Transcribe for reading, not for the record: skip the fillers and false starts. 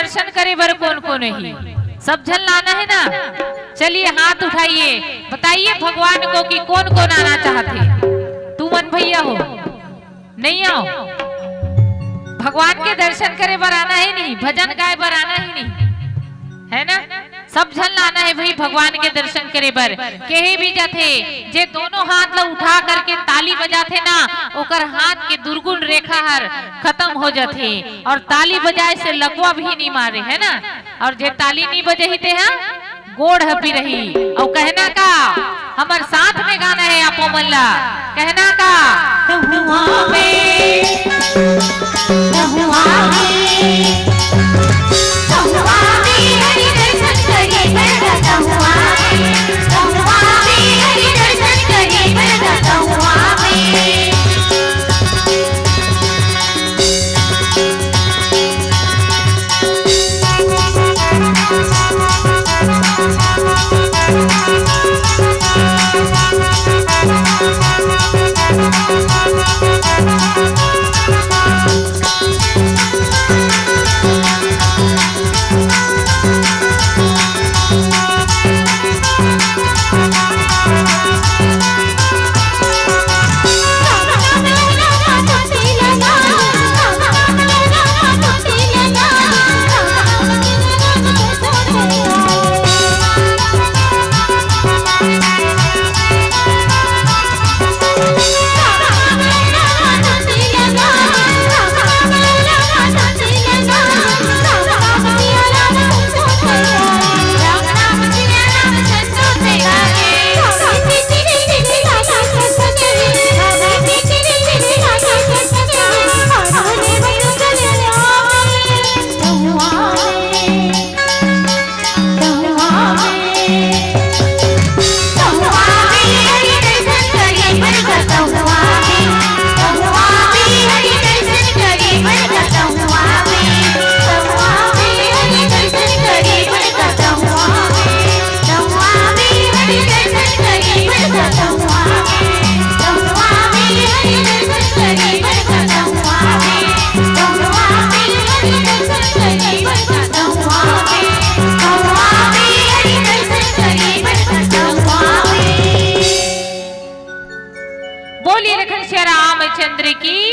दर्शन करे बर कौन कौन ही सब झन लाना है ना। चलिए हाथ उठाइए, बताइए भगवान को कि कौन कौन आना चाहते। तू मन भैया हो, नहीं आओ? भगवान के दर्शन करे बर आना ही नहीं, भजन गाए बर आना ही नहीं, है ना। सब झन लाना है भाई भगवान के दर्शन करे बर। केही भी जाथे जे दोनों हाथ ला उठा करके ताली बजाथे ना, ओकर हाथ के दुर्गुण रेखा हर खत्म हो जाथे और ताली बजाए से लकवा भी नहीं मारे, है ना। और जे ताली नहीं बजही ते हा गोड़ हपी रही। और कहना का हमार साथ में गाना है आपो मन ला, कहना का तहुआ में तहुआ में तहुआ में हरि दर्शन करे बर तहुआ में तहुआ में हरि दर्शन करे बर तहुआ में। बोलिए लखन श्री रामचंद्र की।